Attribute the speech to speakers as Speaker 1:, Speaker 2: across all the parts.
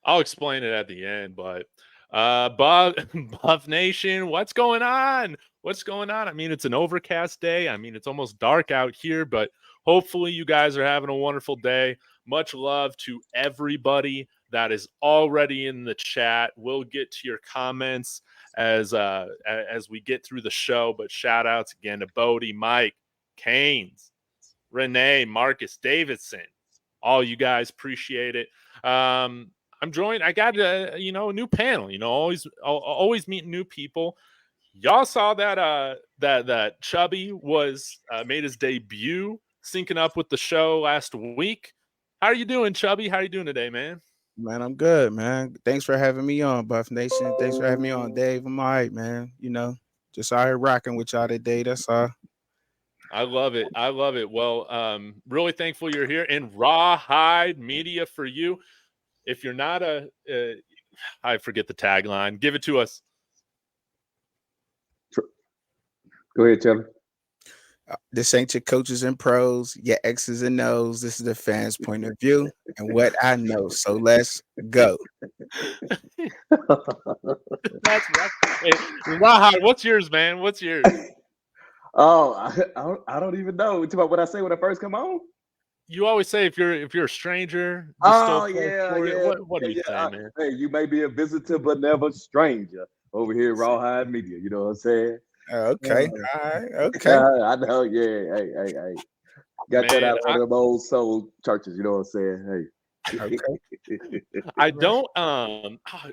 Speaker 1: I'll explain it at the end, but Buff Nation, what's going on? What's going on? I mean, it's an overcast day. I mean, it's almost dark out here, but hopefully you guys are having a wonderful day. Much love to everybody that is already in the chat. We'll get to your comments as we get through the show, but shout outs again to Bodie, Mike, Canes, Renee, Marcus, Davidson. All you guys, appreciate it. I'm joined. I got a new panel. Always meeting new people. Y'all saw that Chubby was made his debut, syncing up with the show last week. How are you doing, Chubby? How are you doing today, man?
Speaker 2: Man, I'm good, man. Thanks for having me on, Buff Nation. Thanks for having me on, Dave. I'm all right, man. Just out here rocking with y'all today. That's all.
Speaker 1: I love it. I love it. Well, really thankful you're here. And RawHideMedia4U. If you're not I forget the tagline. Give it to us.
Speaker 3: Go ahead, Chubby.
Speaker 2: This ain't your coaches and pros, your X's and O's. This is the fans' point of view and what I know. So let's go.
Speaker 1: That's right. Hey, RawHide, what's yours, man? What's yours?
Speaker 3: Oh, I don't even know. It's about what I say when I first come on.
Speaker 1: You always say if you're a stranger.
Speaker 3: Oh yeah.
Speaker 1: What do you say, man?
Speaker 3: Hey, you may be a visitor, but never a stranger over here at RawHide Media. You know what I'm saying?
Speaker 2: Okay. All right. Okay.
Speaker 3: I know. Yeah. Hey. Got that out of one of them old soul churches. You know what I'm saying? Hey.
Speaker 2: Okay.
Speaker 1: I don't.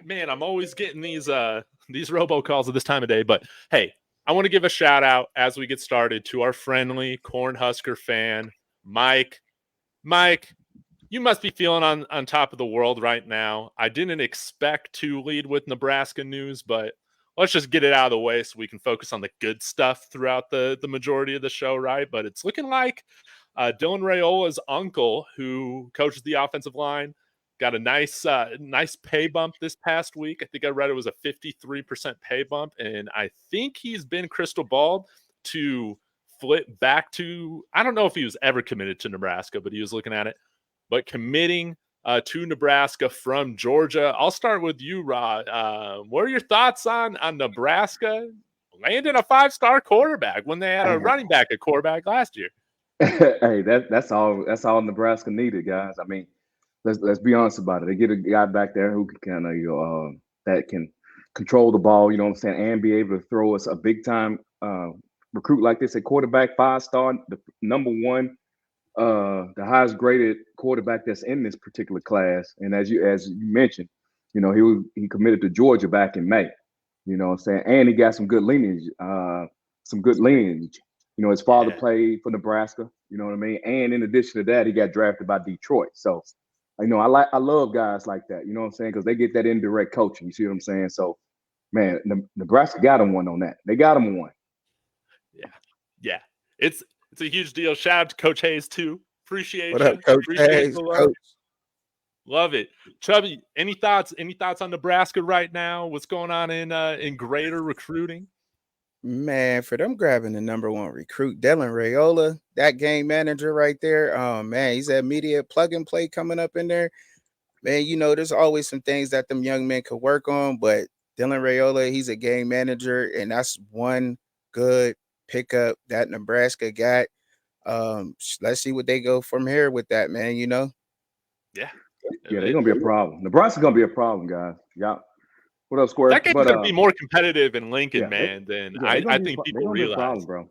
Speaker 1: Man, I'm always getting these robocalls at this time of day. But hey, I want to give a shout out as we get started to our friendly Cornhusker fan, Mike. Mike, you must be feeling on top of the world right now. I didn't expect to lead with Nebraska news, but let's just get it out of the way so we can focus on the good stuff throughout the majority of the show, right? But it's looking like Dylan Raiola's uncle, who coaches the offensive line, got a nice pay bump this past week. I think I read it was a 53% pay bump, and I think he's been crystal balled to flip back to, I don't know if he was ever committed to Nebraska, but he was looking at it, but committing to Nebraska from Georgia. I'll start with you, Ra. What are your thoughts on Nebraska landing a 5-star quarterback when they had a running back at quarterback last year?
Speaker 3: Hey, that's all Nebraska needed, guys. I mean, let's be honest about it. They get a guy back there who can kind of that can control the ball, you know what I'm saying, and be able to throw us a big time recruit like this, a quarterback 5-star, the number one, the highest graded quarterback that's in this particular class. And as you mentioned, he committed to Georgia back in May. You know what I'm saying? And he got some good lineage. His father played for Nebraska, you know what I mean? And in addition to that, he got drafted by Detroit. So, I love guys like that, you know what I'm saying? Because they get that indirect coaching. You see what I'm saying? So, man, Nebraska got him one on that. They got him one.
Speaker 1: Yeah. It's a huge deal. Shout out to Coach Hayes too. Appreciate
Speaker 2: what
Speaker 1: you.
Speaker 2: Up, Coach Hayes?
Speaker 1: Love it. Chubby, any thoughts on Nebraska right now? What's going on in greater recruiting?
Speaker 2: Man, for them grabbing the number one recruit, Dylan Raiola, that game manager right there. Man, he's that media plug and play coming up in there. Man, there's always some things that them young men could work on, but Dylan Raiola, he's a game manager, and that's one good pickup that Nebraska got. Let's see what they go from here with that, man.
Speaker 1: Yeah,
Speaker 3: they're gonna be a problem. Nebraska's gonna be a problem, guys. Yeah. What else, Square?
Speaker 1: That game's gonna be more competitive in Lincoln, than I think people realize.
Speaker 3: Problem, bro.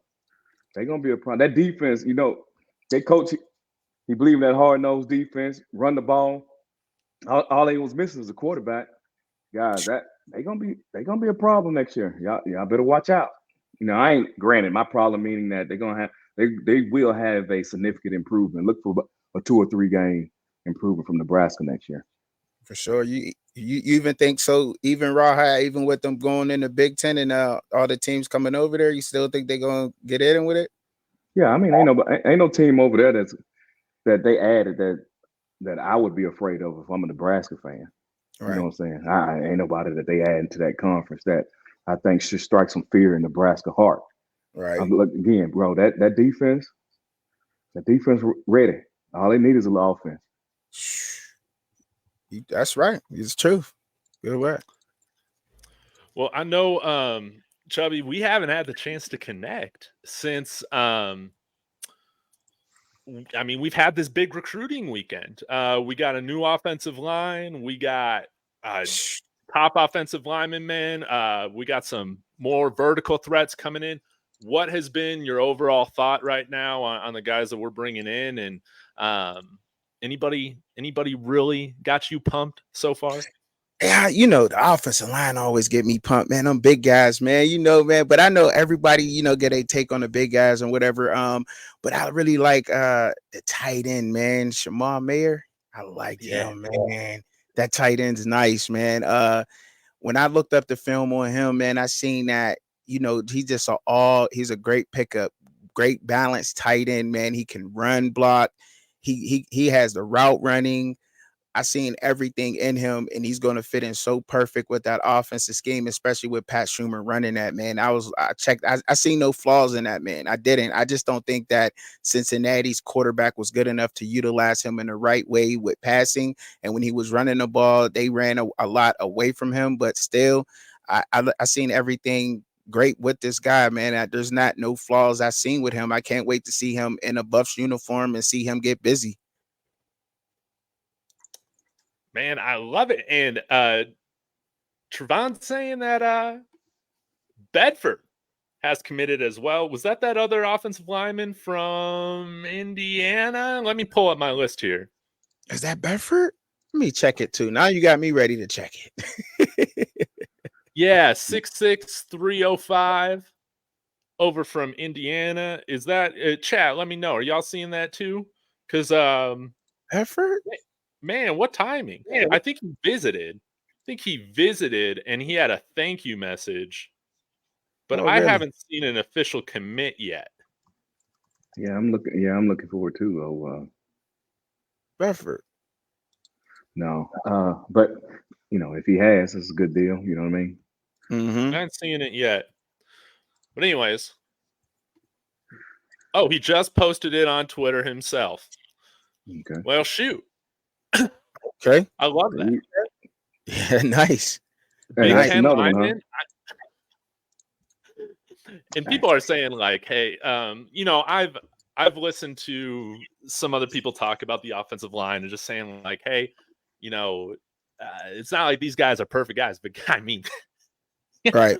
Speaker 3: They're gonna be a problem. That defense, they coach. He believed in that hard-nosed defense, run the ball. All they was missing is a quarterback. Guys, they're gonna be a problem next year. Y'all better watch out. I ain't granted my problem meaning that they will have a significant improvement. Look for a 2 or 3 game improvement from Nebraska next year.
Speaker 2: For sure. You even think so? Even RawHide, even with them going in the Big Ten and all the teams coming over there, you still think they're gonna get in with it?
Speaker 3: Yeah, I mean, ain't no team over there that they added that I would be afraid of if I'm a Nebraska fan. Right. You know what I'm saying? I ain't nobody that they add into that conference that I think should strike some fear in Nebraska heart.
Speaker 2: Right.
Speaker 3: Again, bro, that defense ready. All they need is a little offense.
Speaker 2: That's right. It's truth. Good work.
Speaker 1: Well, I know, Chubby, we haven't had the chance to connect since. I mean, we've had this big recruiting weekend. We got a new offensive line. We got top offensive lineman, man. We got some more vertical threats coming in. What has been your overall thought right now on the guys that we're bringing in? And anybody really got you pumped so far?
Speaker 2: Yeah, you know, the offensive line always get me pumped, man. Them big guys, man. You know, man. But I know everybody, you know, get a take on the big guys and whatever. But I really like the tight end, man. Shamar Mayer. I like him, man. That tight end's nice, man. When I looked up the film on him, man, I seen that, you know, he's a great pickup, great balanced tight end, man. He can run block. He has the route running. I seen everything in him, and he's going to fit in so perfect with that offensive scheme, especially with Pat Schumer running that, man. I seen no flaws in that, man. I just don't think that Cincinnati's quarterback was good enough to utilize him in the right way with passing. And when he was running the ball, they ran a lot away from him, but still, I seen everything great with this guy, man. There's no flaws I seen with him. I can't wait to see him in a Buffs uniform and see him get busy.
Speaker 1: Man, I love it. And Trevon's saying that Bedford has committed as well. Was that other offensive lineman from Indiana? Let me pull up my list here.
Speaker 2: Is that Bedford? Let me check it too. Now you got me ready to check it.
Speaker 1: Yeah, 6'6", 305 over from Indiana. Is that chat? Let me know. Are y'all seeing that too? Because
Speaker 2: Bedford?
Speaker 1: Man, what timing?
Speaker 2: Man.
Speaker 1: I think he visited. And he had a thank you message. But I
Speaker 2: really?
Speaker 1: haven't seen an official commit yet.
Speaker 3: Yeah, I'm looking forward to
Speaker 2: Bedford.
Speaker 3: No. But you know, if he has, it's a good deal. You know what I mean?
Speaker 2: Mm-hmm.
Speaker 1: I haven't seen it yet. But anyways. Oh, he just posted it on Twitter himself.
Speaker 3: Okay.
Speaker 1: Well, shoot.
Speaker 2: Okay.
Speaker 1: I love that.
Speaker 2: Yeah, nice.
Speaker 1: Big
Speaker 3: That's
Speaker 1: Ten
Speaker 3: another one,
Speaker 1: lineman. And people are saying like, hey, you know, I've listened to some other people talk about the offensive line and just saying like, hey, you know, it's not like these guys are perfect guys, but I mean,
Speaker 2: right.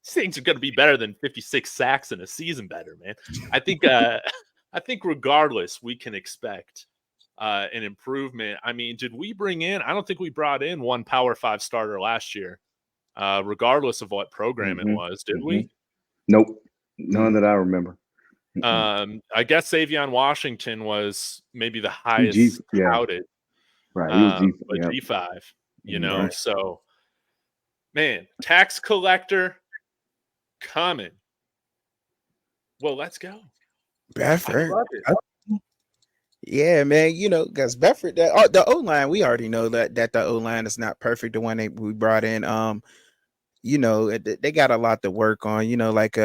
Speaker 1: These things are going to be better than 56 sacks in a season better, man. I think regardless, we can expect an improvement. I mean, did we bring in, I don't think we brought in one Power 5 starter last year, regardless of what program it was, did we?
Speaker 3: Nope. None that I remember.
Speaker 1: I guess Savion Washington was maybe the highest touted.
Speaker 3: Right. He was
Speaker 1: G5, you know, right. So man, tax collector coming. Well, let's go.
Speaker 2: Bedford. Yeah, man. You know, because Bedford, the O-line, we already know that the O-line is not perfect. The one we brought in, you know, they got a lot to work on. You know, like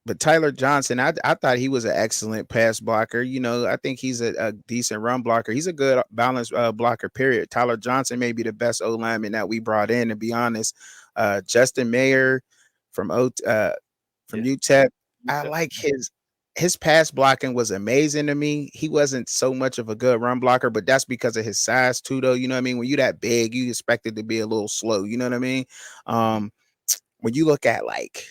Speaker 2: but Tyler Johnson, I thought he was an excellent pass blocker. You know, I think he's a decent run blocker. He's a good balanced blocker, period. Tyler Johnson may be the best O-lineman that we brought in, to be honest. Justin Mayer from UTEP. I like his pass blocking was amazing to me. He wasn't so much of a good run blocker, but that's because of his size too, though. You know what I mean? When you that big, you expect it to be a little slow. You know what I mean? When you look at like,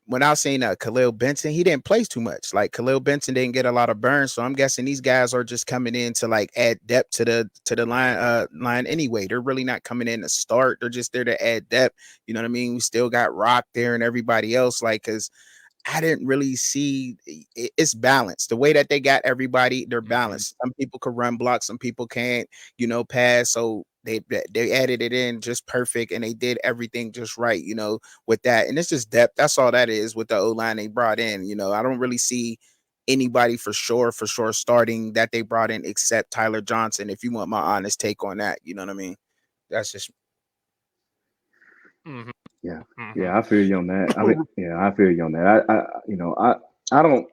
Speaker 2: when I was saying Khalil Benson, he didn't place too much. Like Khalil Benson didn't get a lot of burns, so I'm guessing these guys are just coming in to like add depth to the line anyway. They're really not coming in to start. They're just there to add depth. You know what I mean? We still got Rock there and everybody else, like, because I didn't really see it's balanced. The way that they got everybody, they're balanced. Some people could run block, some people can't, you know, pass. So they added it in just perfect, and they did everything just right, you know, with that. And it's just depth. That's all that is with the O-line they brought in. You know, I don't really see anybody for sure starting that they brought in except Tyler Johnson. If you want my honest take on that, you know what I mean? That's just.
Speaker 3: Yeah, I feel you on that. I mean, yeah, I feel you on that. I don't.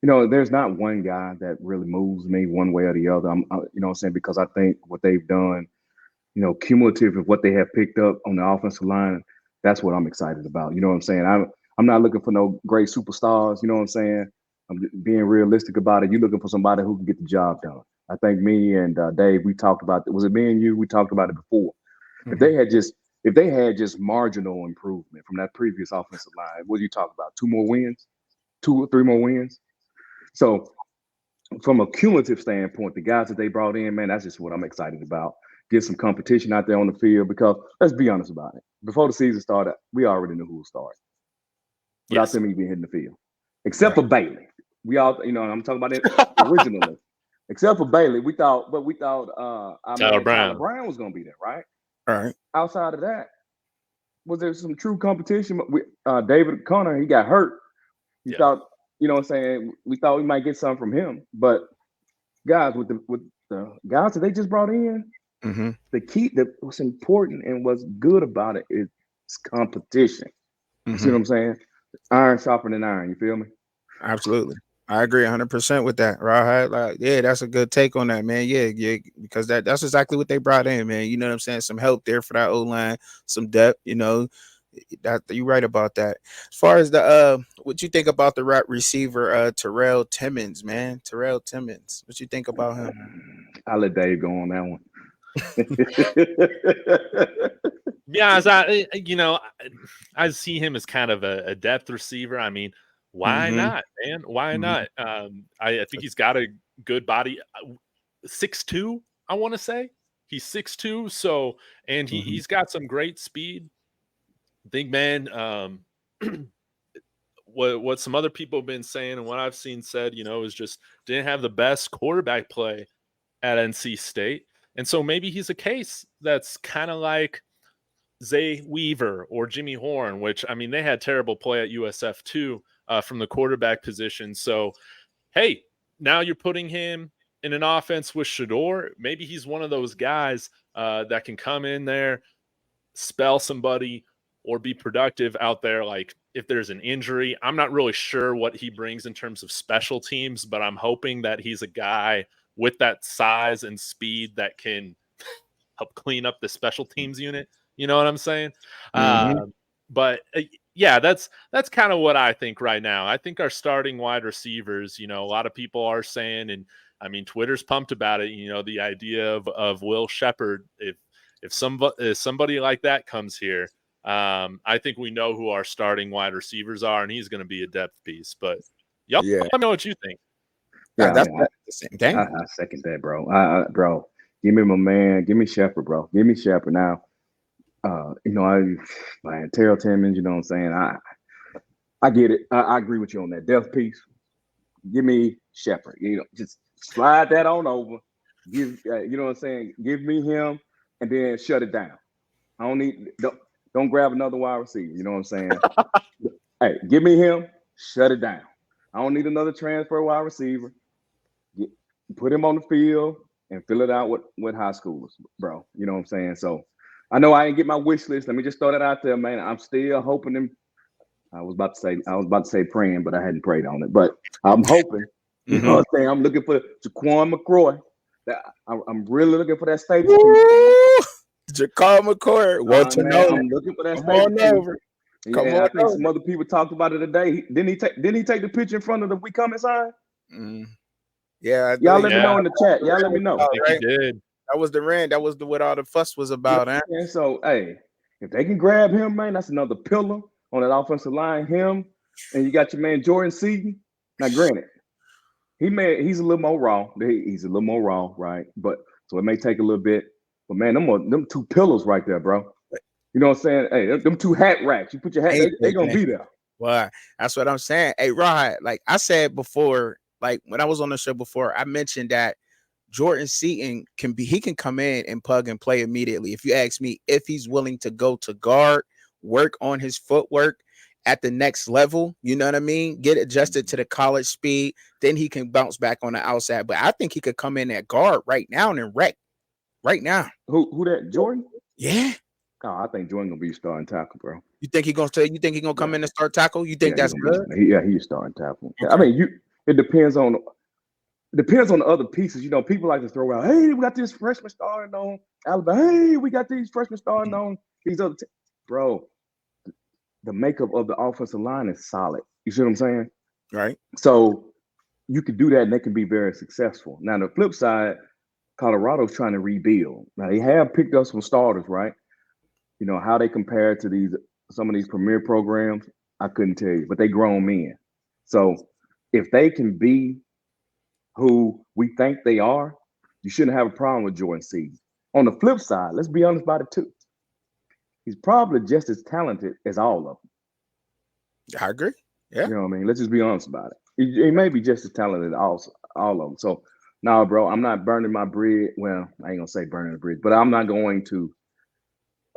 Speaker 3: there's not one guy that really moves me one way or the other. You know what I'm saying? Because I think what they've done, cumulative of what they have picked up on the offensive line, that's what I'm excited about. You know what I'm saying? I'm not looking for no great superstars. You know what I'm saying? I'm being realistic about it. You're looking for somebody who can get the job done. I think me and Dave, we talked about it. Was it me and you? We talked about it before.
Speaker 2: Mhm.
Speaker 3: If they had just marginal improvement from that previous offensive line, what do you talk about? 2 more wins, 2 or 3 more wins. So from a cumulative standpoint, the guys that they brought in, man, that's just what I'm excited about. Get some competition out there on the field because let's be honest about it. Before the season started, we already knew who would start without
Speaker 1: Yes.
Speaker 3: them even hitting the field, except for Bailey. We all, I'm talking about it originally. Except for Bailey, we thought our man Tyler Brown was going to be there, right?
Speaker 2: All right.
Speaker 3: Outside of that, was there some true competition? David Connor, he got hurt. We thought, you know what I'm saying? We thought we might get something from him. But guys, with the guys that they just brought in,
Speaker 2: Mm-hmm.
Speaker 3: the key that what's important and what's good about it is competition. You see what I'm saying? Iron sharper than iron. You feel me?
Speaker 2: Absolutely. I agree 100% with that. RawHide, like, yeah, that's a good take on that, man. Yeah, because that's exactly what they brought in, man. You know what I'm saying? Some help there for that O-line, some depth, that you're right about that. As far as the what you think about the receiver Terrell Timmons, man? Terrell Timmons. What you think about him?
Speaker 3: I'll let Dave go on that one.
Speaker 1: Yeah, I see him as kind of a depth receiver. I mean, why not, man? Why not? I think he's got a good body. 6'2", I want to say. He's 6'2", so and he's got some great speed. I think, man, what some other people have been saying and what I've seen said, is just didn't have the best quarterback play at NC State. And so maybe he's a case that's kind of like Zay Weaver or Jimmy Horn, which, I mean, they had terrible play at USF too from the quarterback position. So, hey, now you're putting him in an offense with Shador. Maybe he's one of those guys that can come in there, spell somebody, or be productive out there. Like if there's an injury, I'm not really sure what he brings in terms of special teams, but I'm hoping that he's a guy with that size and speed that can help clean up the special teams unit. You know what I'm saying? But yeah, that's kind of what I think right now. I think our starting wide receivers, a lot of people are saying, and I mean, Twitter's pumped about it. The idea of Will Shepherd, if somebody like that comes here, I think we know who our starting wide receivers are, and he's going to be a depth piece. But let me know what you think.
Speaker 2: Yeah, that's the same thing.
Speaker 3: I second that, bro. Bro, give me my man. Give me Shepherd, bro. Give me Shepherd now. Terrell Timmons, you know what I'm saying? I get it. I agree with you on that depth piece. Give me Shepherd. Just slide that on over. You know what I'm saying? Give me him and then shut it down. I don't grab another wide receiver. You know what I'm saying? Hey, give me him, shut it down. I don't need another transfer wide receiver. Put him on the field and fill it out with high schoolers, bro. You know what I'm saying? So I know I didn't get my wish list. Let me just throw that out there, man. I'm still hoping him. I was about to say praying, but I hadn't prayed on it. But I'm hoping. You know what I'm saying? I'm looking for Jaquan McCroy. I'm really looking for that staple.
Speaker 2: Jaquan McCroy.
Speaker 3: I'm looking for that staple. Come on, I think some other people talked about it today. Didn't he take the picture in front of the "We Coming" sign?
Speaker 2: Yeah,
Speaker 3: y'all let me know in the chat. Y'all let me know.
Speaker 1: I think he did.
Speaker 2: That was the rant. That was what all the fuss was about.
Speaker 3: And so, hey, if they can grab him, man, that's another pillar on that offensive line. Him, and you got your man Jordan Seaton. Now, granted, he's a little more raw. He's a little more raw, right? But so it may take a little bit. But man, them 2 pillars right there, bro. You know what I'm saying? Hey, them 2 hat racks. You put your hat, they gonna be there.
Speaker 2: Well, that's what I'm saying. Hey, RawHide, like I said before, like when I was on the show before, I mentioned that Jordan Seaton he can come in and plug and play immediately. If you ask me, if he's willing to go to guard, work on his footwork at the next level, you know what I mean? Get adjusted to the college speed, then he can bounce back on the outside. But I think he could come in at guard right now and wreck right now.
Speaker 3: Who that? Jordan?
Speaker 2: Yeah.
Speaker 3: Oh, I think Jordan gonna be starting tackle, bro.
Speaker 2: You think he's gonna come in and start tackle? You think that's good?
Speaker 3: He's starting tackle. Okay. I mean, it depends on the other pieces. You know, people like to throw out, hey, we got this freshman starting on Alabama. Hey, we got these freshmen starting on these other bro. The makeup of the offensive line is solid. You see what I'm saying?
Speaker 2: Right.
Speaker 3: So you can do that and they can be very successful. Now, the flip side, Colorado's trying to rebuild. Now, they have picked up some starters, right? You know, how they compare to some of these premier programs, I couldn't tell you, but they grown men. So if they can be who we think they are, you shouldn't have a problem with Jordan Seaton. On the flip side, let's be honest about it too. He's probably just as talented as all of them.
Speaker 2: I agree. Yeah.
Speaker 3: You know what I mean? Let's just be honest about it. He may be just as talented as all of them. So, no, bro, I'm not burning my bridge. Well, I ain't gonna say burning the bridge, but I'm not going to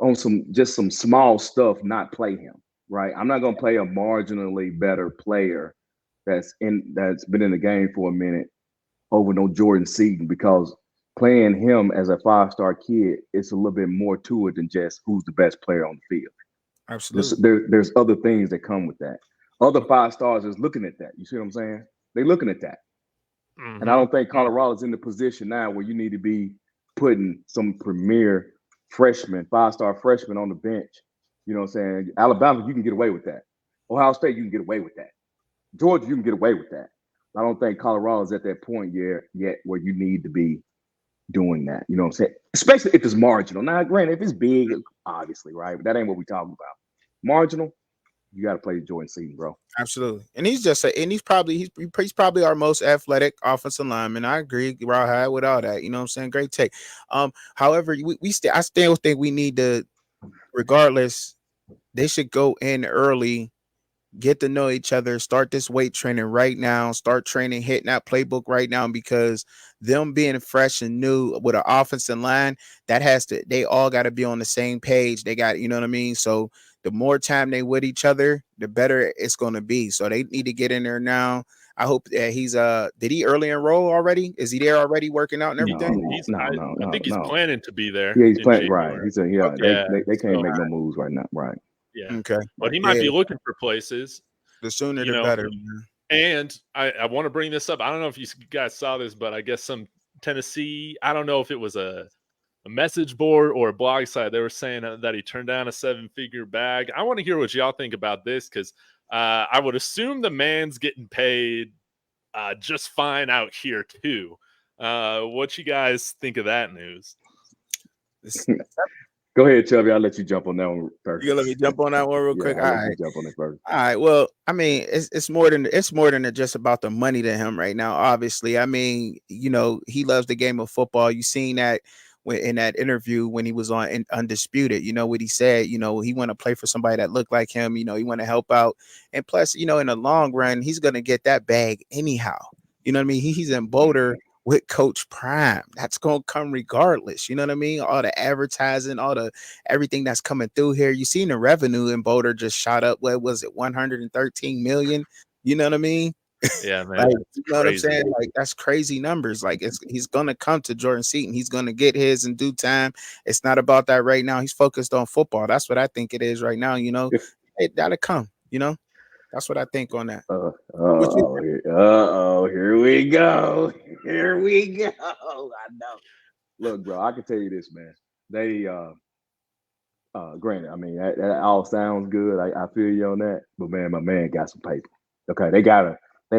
Speaker 3: on some small stuff not play him. Right? I'm not gonna play a marginally better player that's been in the game for a minute over no Jordan Seaton, because playing him as a 5-star kid, it's a little bit more to it than just who's the best player on the field.
Speaker 2: Absolutely.
Speaker 3: There's other things that come with that. Other 5-stars is looking at that. You see what I'm saying? They're looking at that. Mm-hmm. And I don't think Colorado's in the position now where you need to be putting some premier freshman, 5-star freshman on the bench. You know what I'm saying? Alabama, you can get away with that. Ohio State, you can get away with that. Georgia, you can get away with that. I don't think Colorado's at that point yet where you need to be doing that. You know what I'm saying? Especially if it's marginal. Now, granted, if it's big, obviously, right? But that ain't what we're talking about. Marginal, you got to play Jordan Seaton, bro.
Speaker 2: Absolutely. And he's probably our most athletic offensive lineman. I agree, RawHide, with all that. You know what I'm saying? Great take. However, I still think we need to, regardless, they should go in early, get to know each other, start this weight training right now, start training, hitting that playbook right now, because them being fresh and new with an offensive line, they all got to be on the same page. They got, you know what I mean? So the more time they with each other, the better it's going to be. So they need to get in there now. I hope that he's did he early enroll already? Is he there already working out and everything?
Speaker 3: No,
Speaker 1: I think he's planning to be there.
Speaker 3: Yeah, he's planning, right. He said,
Speaker 2: Okay.
Speaker 3: they can't make no moves right now. Right.
Speaker 1: Yeah.
Speaker 2: Okay.
Speaker 1: But he might be looking for places.
Speaker 2: The sooner the better.
Speaker 1: And I want to bring this up. I don't know if you guys saw this, but I guess some Tennessee, I don't know if it was a message board or a blog site, they were saying that he turned down a 7-figure bag. I want to hear what y'all think about this, because I would assume the man's getting paid just fine out here too. What you guys think of that news?
Speaker 3: Go ahead, Chubby. I'll let you jump on that one first.
Speaker 2: You gonna let me jump on that one real quick?
Speaker 3: All right. Jump on it first.
Speaker 2: All right. Well, I mean, it's more than just about the money to him right now. Obviously, I mean, you know, he loves the game of football. You seen that in that interview when he was on Undisputed. You know what he said. You know, he want to play for somebody that looked like him. You know, he want to help out, and plus, you know, in the long run, he's gonna get that bag anyhow. You know what I mean? He's in Boulder with Coach Prime. That's gonna come regardless. You know what I mean? All the advertising, everything that's coming through here. You seen the revenue in Boulder just shot up. What was it? 113 million. You know what I mean?
Speaker 1: Yeah, man.
Speaker 2: Like, you know what I'm saying? Like, that's crazy numbers. Like, he's gonna come to Jordan Seaton. He's gonna get his in due time. It's not about that right now. He's focused on football. That's what I think it is right now. You know, it gotta come. You know. That's what I think on that.
Speaker 3: Here we go. Here we go. I know. Look, bro, I can tell you this, man. They granted, I mean, that all sounds good. I feel you on that. But man, my man got some paper. Okay, they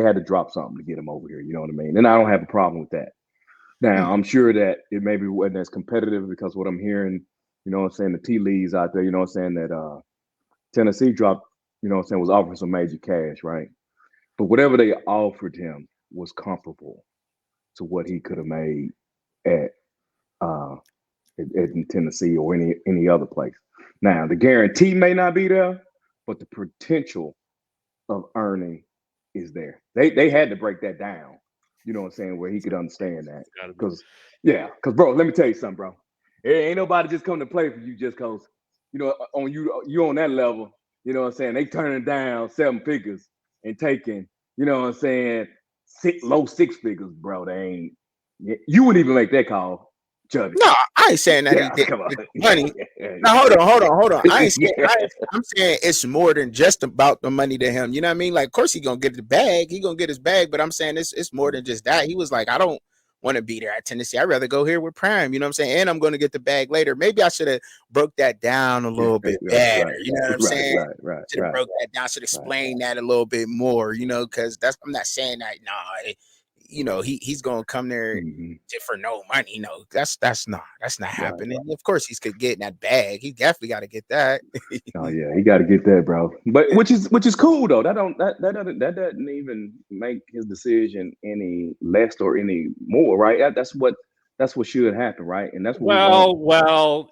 Speaker 3: had to drop something to get him over here. You know what I mean? And I don't have a problem with that. Now, I'm sure that it maybe wasn't as competitive, because what I'm hearing, you know what I'm saying, the tea leaves out there, you know what I'm saying, that Tennessee dropped, you know what I'm saying, was offering some major cash, right? But whatever they offered him was comparable to what he could have made at in Tennessee or any other place. Now, the guarantee may not be there, but the potential of earning is there. They had to break that down, you know what I'm saying, where he could understand that. Because bro, let me tell you something, bro. Ain't nobody just come to play for you just because, you know, on you on that level, you know what I'm saying, they turning down 7 figures and taking, you know what I'm saying, low 6 figures, bro. They ain't. You wouldn't even make that call. Chubby.
Speaker 2: No, I ain't saying that he did
Speaker 3: come on.
Speaker 2: money. Now hold on. I'm saying it's more than just about the money to him. You know what I mean? Like, of course he gonna get the bag. He gonna get his bag, but I'm saying it's more than just that. He was like, I don't want to be there at Tennessee. I'd rather go here with Prime. You know what I'm saying? And I'm gonna get the bag later. Maybe I should have broke that down a little bit better.
Speaker 3: Right,
Speaker 2: you know what I'm saying?
Speaker 3: Right.
Speaker 2: Should have broke that down. Should explain that a little bit more. You know, because I'm not saying that. No, he's gonna come there for no money. No, that's not happening. Of course, he's getting that bag. He definitely got to get that.
Speaker 3: Oh yeah, he got to get that, bro. But which is cool though. That doesn't even make his decision any less or any more, right? That's what should happen, right? And that's what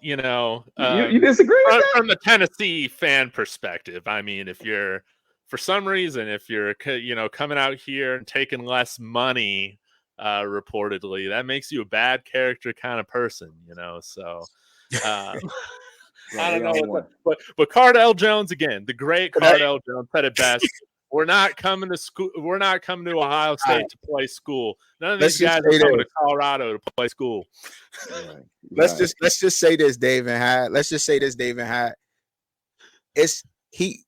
Speaker 1: you
Speaker 3: disagree with that?
Speaker 1: From the Tennessee fan perspective. I mean, if you're for some reason, if you're coming out here and taking less money, reportedly, that makes you a bad character kind of person, So I don't know, but Cardell Jones again, the great Cardell Jones said it best. We're not coming to school. We're not coming to Ohio State to play school. None of these guys are coming to Colorado to play school.
Speaker 2: Right. Let's just say this, Dave and Hyde.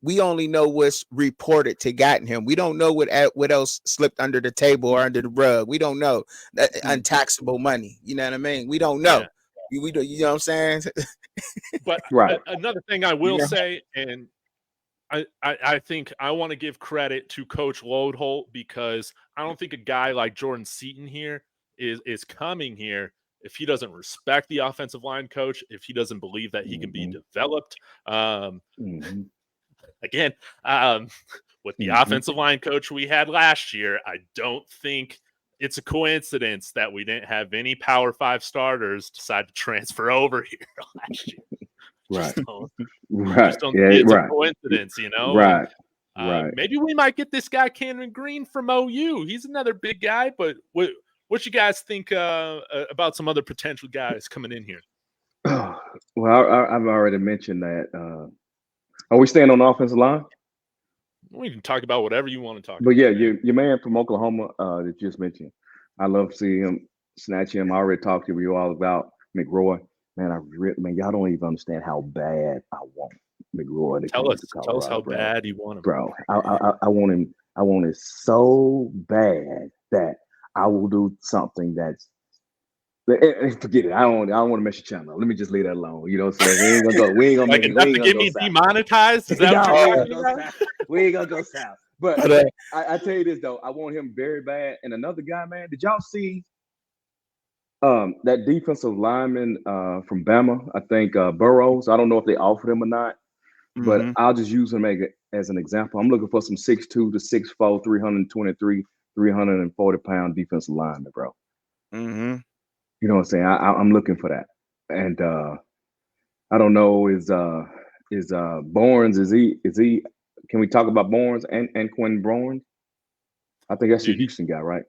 Speaker 2: We only know what's reported to gotten him. We don't know what else slipped under the table or under the rug. We don't know that untaxable money. You know what I mean? We don't know. Yeah. We don't. You know what I'm saying?
Speaker 1: But another thing I will say, and I think I want to give credit to Coach Loadholt, because I don't think a guy like Jordan Seaton here is coming here if he doesn't respect the offensive line coach, if he doesn't believe that he can be developed. Again, with the offensive line coach we had last year, I don't think it's a coincidence that we didn't have any Power 5 starters decide to transfer over here last year. Just don't think it's a coincidence,
Speaker 3: Right.
Speaker 1: Maybe we might get this guy Cameron Green from OU. He's another big guy, but what you guys think about some other potential guys coming in here?
Speaker 3: Well, I've already mentioned that. Are we staying on the offensive line?
Speaker 1: We can talk about whatever you want to talk about.
Speaker 3: But yeah, your man from Oklahoma that you just mentioned, I love to see him snatch him. I already talked to you all about McRoy. Man, y'all don't even understand how bad I want McRoy to
Speaker 1: tell us how bad you want him,
Speaker 3: bro. I want him. I want it so bad that I will do something that's. Forget it. I don't want to mess your channel. Let me just leave that alone. You know what I'm saying? We ain't gonna
Speaker 1: get me demonetized. Is that
Speaker 3: we ain't gonna go south. But I tell you this though, I want him very bad. And another guy, man, did y'all see that defensive lineman from Bama? I think Burrows. I don't know if they offered him or not, but I'll just use him as an example. I'm looking for some 6'2" to 6'4", 323, 340-pound defensive lineman, bro. You know what I'm saying? I'm looking for that. And I don't know, is Barnes, is he can we talk about Barnes and Quinn Barnes? I think that's your Houston guy, right?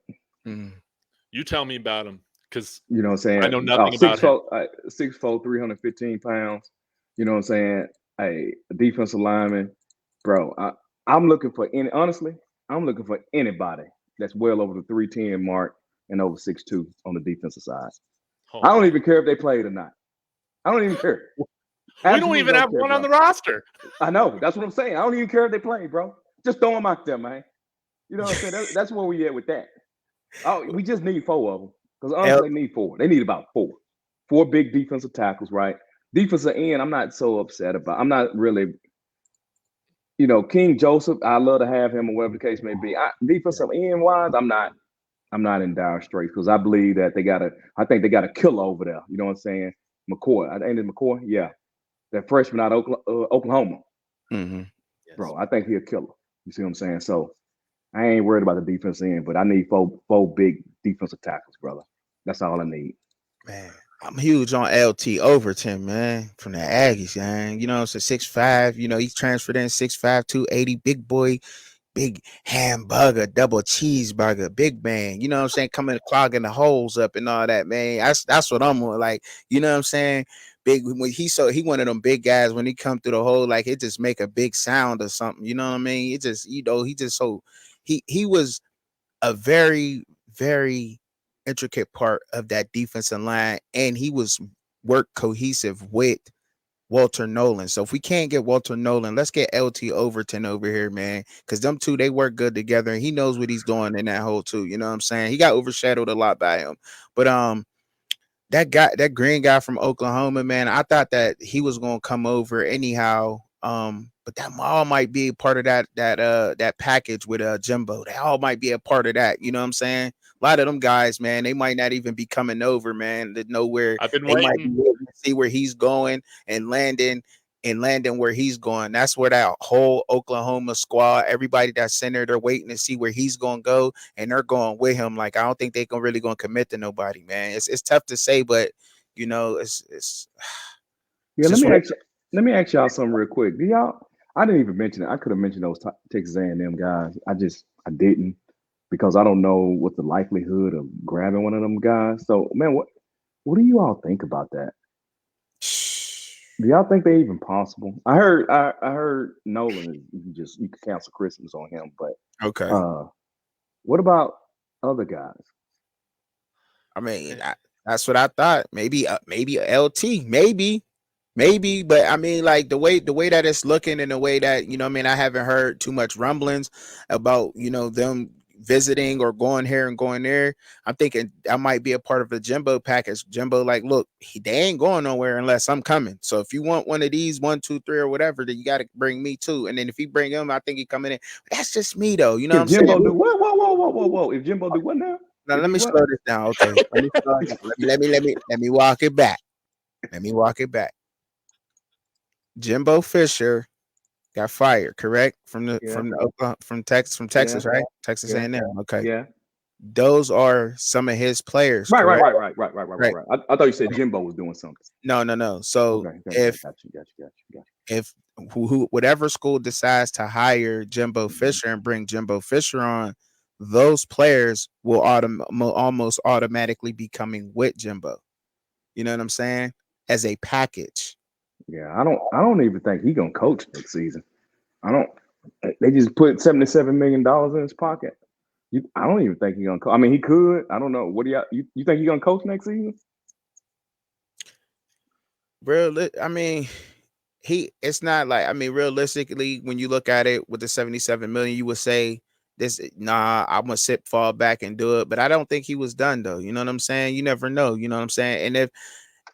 Speaker 1: You tell me about him, because
Speaker 3: you know what I'm saying?
Speaker 1: I know nothing about him.
Speaker 3: 6'4", 315 pounds. You know what I'm saying? A defensive lineman, bro. I'm looking for anybody that's well over the 310 mark and over 6'2" on the defensive side. I don't even care if they played or not. I don't even care.
Speaker 1: We don't even have one on the roster.
Speaker 3: I know. That's what I'm saying. I don't even care if they play, bro. Just throw them out there, man. You know what I'm saying? That's where we at with that. We just need 4 of them. Because honestly, they need 4. They need about 4. 4 big defensive tackles, right? Defensive end, I'm not so upset about. I'm not really, King Joseph, I love to have him or whatever the case may be. Defensive end wise, I'm not in dire straits, because I believe that I think they got a killer over there. You know what I'm saying? McCoy. Ain't it McCoy? Yeah. That freshman out of Oklahoma. Bro, I think he a killer. You see what I'm saying? So I ain't worried about the defense end, but I need 4 big defensive tackles, brother. That's all I need.
Speaker 2: Man, I'm huge on LT Overton, man, from the Aggies, man. So 6'5", he transferred in 6'5", 280, big boy. Big hamburger, double cheeseburger, big man. You know what I'm saying? Coming clogging the holes up and all that, man. That's what I'm on. Like, you know what I'm saying? Big when he one of them big guys, when he come through the hole, like it just make a big sound or something. You know what I mean? It just, he just so he was a very, very intricate part of that defensive line, and he was work cohesive with Walter Nolan. So if we can't get Walter Nolan, let's get LT Overton over here, man. Because them two, they work good together, and he knows what he's doing in that hole too. You know what I'm saying? He got overshadowed a lot by him. But that guy, that green guy from Oklahoma, man, I thought that he was gonna come over anyhow. But that all might be a part of that package with Jimbo. They all might be a part of that. You know what I'm saying? A lot of them guys, man, they might not even be coming over, man, to know where
Speaker 1: I've been
Speaker 2: they might be
Speaker 1: waiting.
Speaker 2: able to see where he's going and landing where he's going. That's where that whole Oklahoma squad, everybody that's in there, they're waiting to see where he's gonna go, and they're going with him. Like, I don't think they can really gonna commit to nobody, man. It's tough to say, but you know, it's
Speaker 3: Yeah,
Speaker 2: just
Speaker 3: let me ask y'all something real quick. Do y'all? I didn't even mention it. I could have mentioned those Texas A&M guys. I didn't because I don't know what the likelihood of grabbing one of them guys. So, man, what do you all think about that? Do y'all think they even possible? I heard Nolan is you can cancel Christmas on him, but
Speaker 2: okay.
Speaker 3: What about other guys?
Speaker 2: I mean, that's what I thought. Maybe a LT, maybe, but I mean, like the way that it's looking, and the way that, you know, I mean, I haven't heard too much rumblings about, you know, them visiting or going here and going there. I'm thinking I might be a part of the Jimbo package. Jimbo, like, look, they ain't going nowhere unless I'm coming. So if you want one of these 1, 2, 3 or whatever, then you got to bring me too. And then if he bring him, I think he coming in. That's just me though. You know what I'm
Speaker 3: Jimbo
Speaker 2: saying?
Speaker 3: do what? Whoa! If Jimbo do what now?
Speaker 2: Now
Speaker 3: If
Speaker 2: let
Speaker 3: he
Speaker 2: me
Speaker 3: what?
Speaker 2: slow this down. Okay, let me slow it down. Let me walk it back. Let me walk it back. Jimbo Fisher got fired, correct?
Speaker 3: Yeah,
Speaker 2: From Texas,
Speaker 3: yeah,
Speaker 2: right? Texas
Speaker 3: yeah,
Speaker 2: A&M. Okay,
Speaker 3: yeah.
Speaker 2: those are some of his players,
Speaker 3: Right.
Speaker 2: correct? Right.
Speaker 3: I thought you said Jimbo was doing something.
Speaker 2: No. So
Speaker 3: Okay,
Speaker 2: if
Speaker 3: got you.
Speaker 2: if whatever school decides to hire Jimbo Fisher and bring Jimbo Fisher on, those players will almost automatically be coming with Jimbo. You know what I'm saying? As a package.
Speaker 3: Yeah, I don't even think he gonna coach next season. I don't. They just put $77 million in his pocket. I don't even think he gonna. I mean, he could. I don't know. What do you think he gonna coach next season?
Speaker 2: Bro, I mean, it's not like, I mean, realistically, when you look at it with the 77 million, you would say this, nah, I'm gonna fall back and do it. But I don't think he was done though. You know what I'm saying? You never know, you know what I'm saying? And if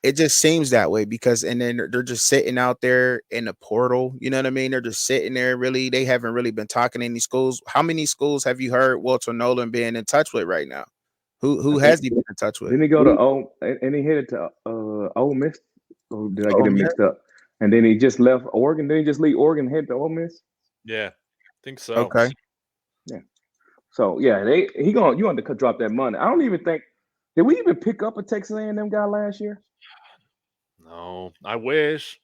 Speaker 2: it just seems that way, because and then they're just sitting out there in the portal, you know what I mean? They're just sitting there, really, they haven't really been talking to any schools. How many schools have you heard Walter Nolan being in touch with right now?
Speaker 3: I
Speaker 2: Who
Speaker 3: think
Speaker 2: has he been in touch with?
Speaker 3: didn't he go to and he headed to Ole Miss? Or did I get
Speaker 2: Oh,
Speaker 3: him
Speaker 2: man.
Speaker 3: mixed up? And then he just left Oregon. Did he just leave Oregon and head to Ole Miss?
Speaker 1: Yeah, I think so.
Speaker 2: Okay.
Speaker 3: Yeah. So yeah, you want to drop that money. I don't even think did we even pick up a Texas A&M guy last year?
Speaker 1: No, I wish.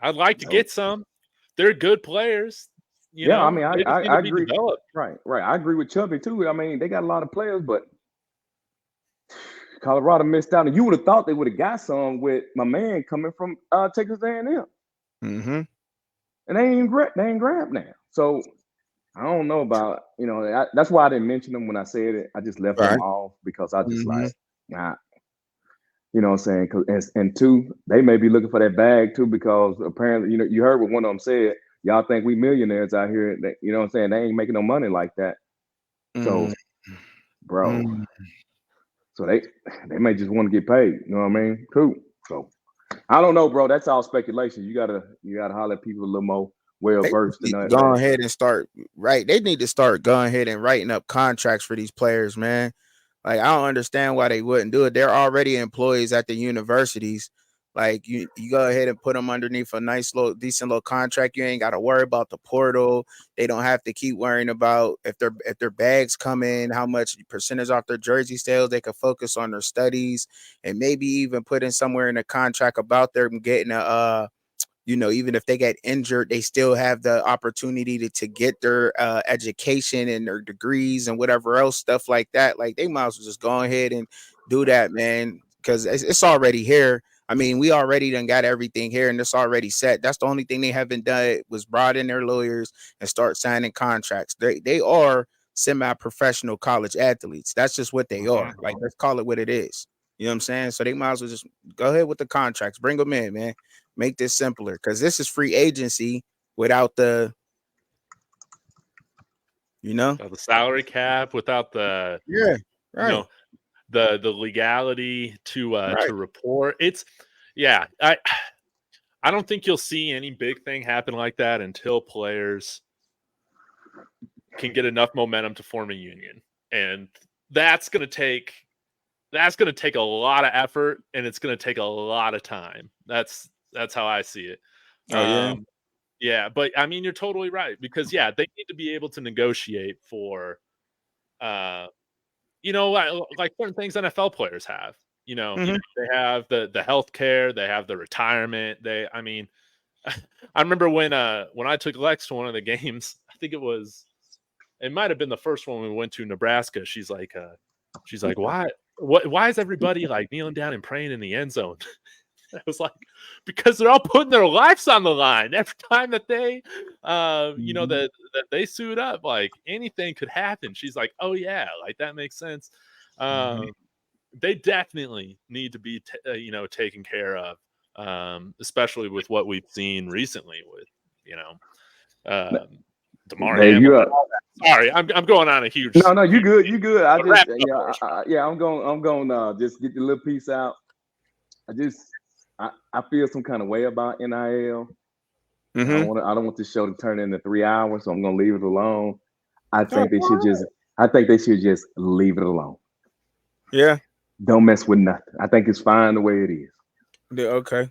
Speaker 1: I'd like to
Speaker 3: No.
Speaker 1: get some. They're good players. You
Speaker 3: Yeah, I
Speaker 1: know,
Speaker 3: mean,
Speaker 1: they just need
Speaker 3: I
Speaker 1: to be
Speaker 3: agree.
Speaker 1: developed.
Speaker 3: Right. I agree with Chubby too. I mean, they got a lot of players, but Colorado missed out, and you would have thought they would have got some with my man coming from Texas A&M,
Speaker 2: Mm-hmm.
Speaker 3: and they ain't grabbed now. So I don't know about that's why I didn't mention them when I said it. I just left them
Speaker 2: Right.
Speaker 3: off because I just
Speaker 2: Mm-hmm.
Speaker 3: like nah. You know what I'm saying? And two, they may be looking for that bag too because apparently, you heard what one of them said. Y'all think we millionaires out here? That, you know what I'm saying? They ain't making no money like that. So, bro, so they may just want to get paid. You know what I mean? Cool. So I don't know, bro. That's all speculation. You gotta holler at people a little more well
Speaker 2: They
Speaker 3: versed in
Speaker 2: need to
Speaker 3: that.
Speaker 2: go ahead and start right. They need to start going ahead and writing up contracts for these players, man. Like, I don't understand why they wouldn't do it. They're already employees at the universities. Like, you go ahead and put them underneath a nice little decent little contract. You ain't got to worry about the portal. They don't have to keep worrying about if their bags come in, how much percentage off their jersey sales. They can focus on their studies, and maybe even put in somewhere in the contract about them getting a even if they get injured, they still have the opportunity to get their education and their degrees and whatever else stuff like that. Like, they might as well just go ahead and do that, man, because it's already here. I mean, we already done got everything here, and it's already set. That's the only thing they haven't done was brought in their lawyers and start signing contracts. They are semi-professional college athletes. That's just what they are. Like, let's call it what it is. You know what I'm saying? So they might as well just go ahead with the contracts. Bring them in, man. Make this simpler, because this is free agency without the,
Speaker 1: the salary cap, without the the legality to report. I don't think you'll see any big thing happen like that until players can get enough momentum to form a union, and that's going to take a lot of effort, and it's going to take a lot of time. That's how I see it. Yeah, but I mean, you're totally right, because they need to be able to negotiate for, like certain things NFL players have. They have the health care, they have the retirement. I remember when I took Lex to one of the games. I think it might have been the first one we went to, Nebraska. She's like, why is everybody like kneeling down and praying in the end zone? I was like, because they're all putting their lives on the line every time that they, that they suit up. Like, anything could happen. She's like, oh yeah, like that makes sense. They definitely need to be, taken care of, especially with what we've seen recently with, DeMar Hamlin. Sorry, I'm going on a huge.
Speaker 3: No, you good. You good. I'm going just get the little piece out. I feel some kind of way about NIL. I don't want this show to turn into 3 hours, so I'm gonna leave it alone. I think they should just leave it alone.
Speaker 2: Yeah.
Speaker 3: Don't mess with nothing. I think it's fine the way it is.
Speaker 2: Yeah, okay.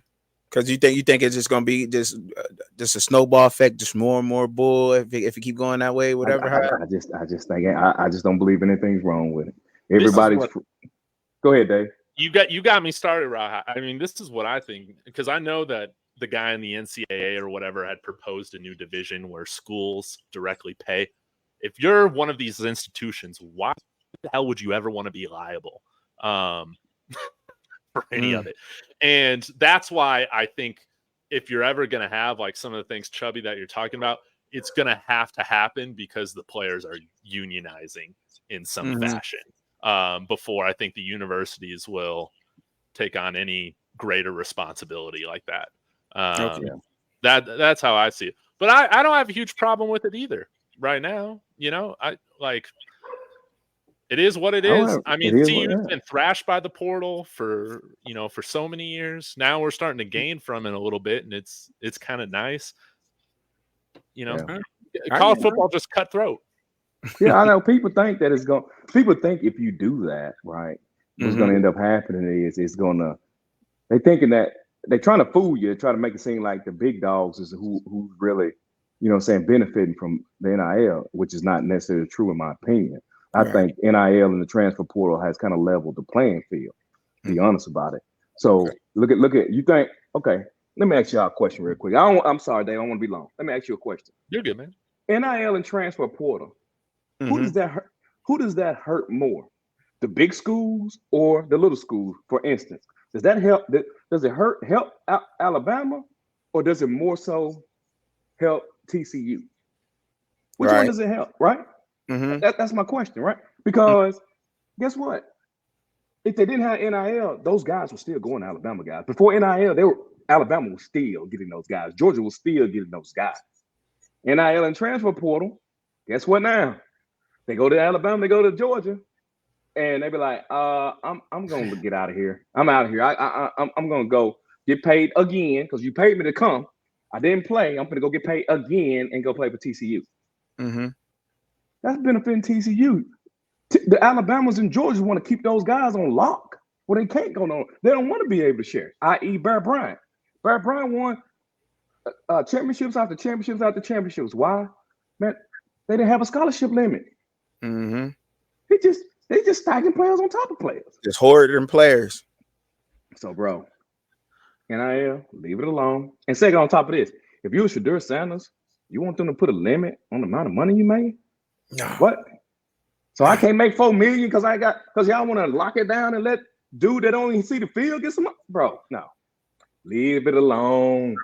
Speaker 2: Because you think it's just gonna be just a snowball effect, just more and more bull if you keep going that way, whatever.
Speaker 3: I just think I just don't believe anything's wrong with it. Everybody's go ahead, Dave.
Speaker 1: You got me started, Raha. I mean, this is what I think, because I know that the guy in the NCAA or whatever had proposed a new division where schools directly pay. If you're one of these institutions, why the hell would you ever want to be liable for any of it? And that's why I think if you're ever going to have like some of the things, Chubby, that you're talking about, it's going to happen because the players are unionizing in some fashion. Before I think the universities will take on any greater responsibility like that. That's how I see it. But I don't have a huge problem with it either right now. It is what it is. I mean, CU's been thrashed by the portal for so many years. Now we're starting to gain from it a little bit, and it's kind of nice. College football just cutthroat.
Speaker 3: Yeah, I know. People think that people think if you do that, right, what's going to end up happening is they're thinking that they're trying to fool you, try to make it seem like the big dogs is who really, benefiting from the NIL, which is not necessarily true in my opinion. I think NIL and the transfer portal has kind of leveled the playing field, to be honest about it. So look at you think, okay, let me ask y'all a question real quick. I'm sorry, Dave, I don't want to be long. Let me ask you a question.
Speaker 1: You're good, man.
Speaker 3: NIL and transfer portal. Who does that hurt? Who does that hurt more? The big schools or the little schools, for instance? Does that help? Does it help Alabama, or does it more so help TCU? Which one does it help? Right? That's my question, right? Because guess what? If they didn't have NIL, those guys were still going to Alabama guys. Before NIL, Alabama was still getting those guys. Georgia was still getting those guys. NIL and transfer portal. Guess what now? They go to Alabama, they go to Georgia, and they be like, I'm going to get out of here. I'm out of here. I'm going to go get paid again because you paid me to come. I didn't play. I'm going to go get paid again and go play for TCU. That's benefiting TCU. The Alabamas and Georgia want to keep those guys on lock. Well, they can't go on. They don't want to be able to share, i.e. Bear Bryant. Bear Bryant won championships after championships after championships. Why? Man, they didn't have a scholarship limit. They just stacking players on top of players.
Speaker 2: Just hoarding players.
Speaker 3: So, bro, NIL, leave it alone. And second, on top of this, if you were Shadur Sanders, you want them to put a limit on the amount of money you made?
Speaker 2: No.
Speaker 3: What? So I can't make $4 million because y'all want to lock it down and let dude that don't even see the field get some money? Bro, no. Leave it alone.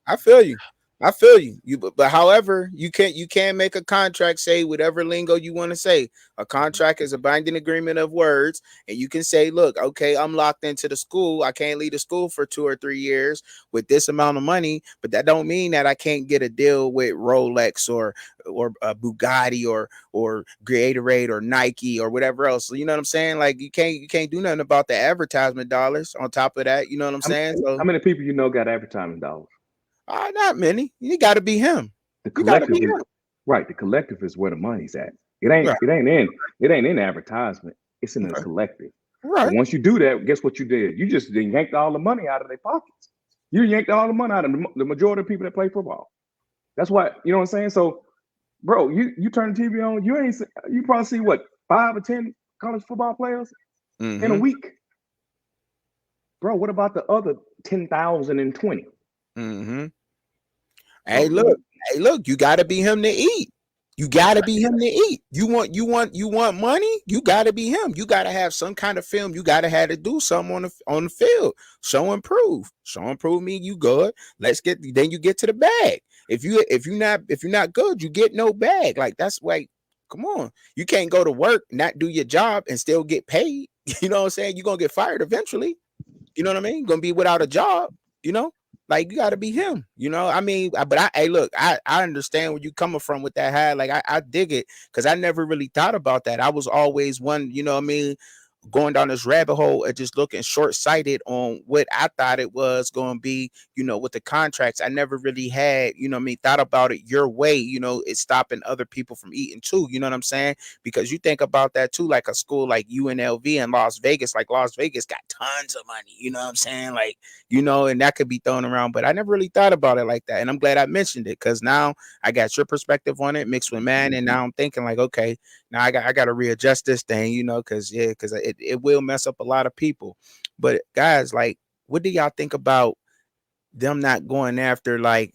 Speaker 2: I feel you. I feel you. But however, you can't make a contract say whatever lingo you want to say. A contract is a binding agreement of words, and you can say, "Look, okay, I'm locked into the school. I can't leave the school for 2 or 3 years with this amount of money." But that don't mean that I can't get a deal with Rolex or Bugatti or Gatorade or Nike or whatever else. You know what I'm saying? Like you can't do nothing about the advertisement dollars. On top of that, you know what I'm saying? So
Speaker 3: How many people you know got advertising dollars?
Speaker 2: not many. You got to be him.
Speaker 3: The
Speaker 2: You got to
Speaker 3: collective
Speaker 2: be
Speaker 3: is
Speaker 2: him.
Speaker 3: right. The collective is where the money's at.
Speaker 2: Right.
Speaker 3: It ain't in advertisement. It's in the
Speaker 2: Okay.
Speaker 3: collective.
Speaker 2: Right.
Speaker 3: And once you do that, guess what you did? You just yanked all the money out of their pockets. You yanked all the money out of the majority of people that play football. That's why, you know what I'm saying? So, bro, you turn the TV on, you probably see what, 5 or 10 college football players in a week. Bro, what about the other 10,020?
Speaker 2: Hey, look, you gotta be him to eat. You gotta be him to eat. You want money? You gotta be him. You gotta have some kind of film. You gotta have to do something on the field. Show and prove. Show and prove me you good. Then you get to the bag. If you're not good, you get no bag. Like that's like, come on. You can't go to work, not do your job, and still get paid. You know what I'm saying? You're gonna get fired eventually. You know what I mean? You're gonna be without a job, you know? Like you got to be him, you know. I mean, hey, look, I understand where you coming from with that hat. Like I dig it because I never really thought about that. I was always one, you know what I mean, going down this rabbit hole and just looking short-sighted on what I thought it was going to be, you know, with the contracts. I never really had, you know what I mean, thought about it your way, you know, it's stopping other people from eating too, you know what I'm saying? Because you think about that too, like a school like UNLV in Las Vegas, like Las Vegas got tons of money, you know what I'm saying? Like, you know, and that could be thrown around, but I never really thought about it like that. And I'm glad I mentioned it because now I got your perspective on it mixed with mine. And now I'm thinking like, okay, now I got to readjust this thing, you know, because it will mess up a lot of people. But guys, like, what do y'all think about them not going after, like,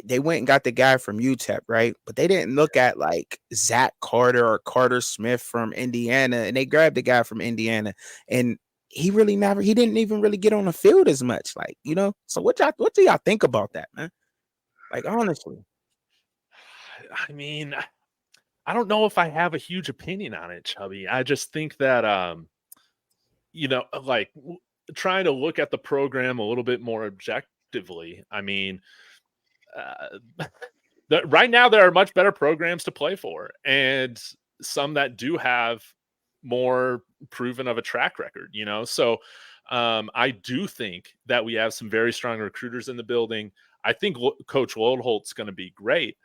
Speaker 2: they went and got the guy from UTEP, right? But they didn't look at like Zach Carter or Carter Smith from Indiana, and they grabbed the guy from Indiana, and he didn't even really get on the field as much, like, you know. So what do y'all think about that, man? Like, honestly.
Speaker 1: I mean, I don't know if I have a huge opinion on it, Chubby. I just think that, you know, like trying to look at the program a little bit more objectively. I mean, right now there are much better programs to play for, and some that do have more proven of a track record, you know. So I do think that we have some very strong recruiters in the building. I think Coach Lodeholt's going to be great.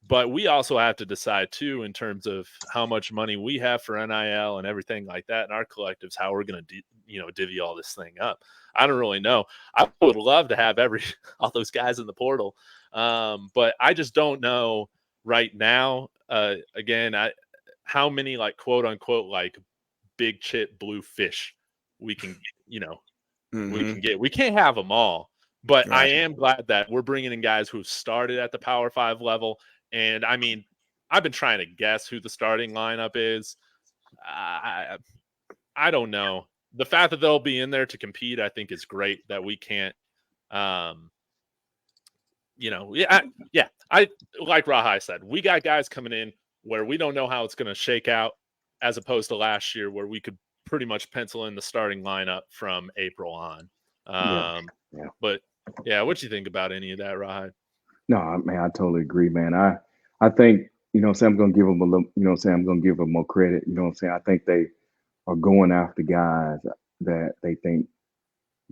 Speaker 1: But we also have to decide too, in terms of how much money we have for NIL and everything like that in our collectives, how we're going to divvy all this thing up. I don't really know. I would love to have all those guys in the portal. But I just don't know right now. Again, how many, like, quote unquote, like big chip blue fish we can, we can get. We can't have them all, but
Speaker 2: Right.
Speaker 1: I am glad that we're bringing in guys who've started at the Power 5 level. And I mean, I've been trying to guess who the starting lineup is. I don't know. The fact that they'll be in there to compete, I think, is great. That we can't, I like RawHide said, we got guys coming in where we don't know how it's going to shake out, as opposed to last year where we could pretty much pencil in the starting lineup from April on. But yeah, what do you think about any of that, RawHide?
Speaker 3: No, man, I totally agree, man. I think, I'm going to give them a little, I'm going to give them more credit. I think they are going after guys that they think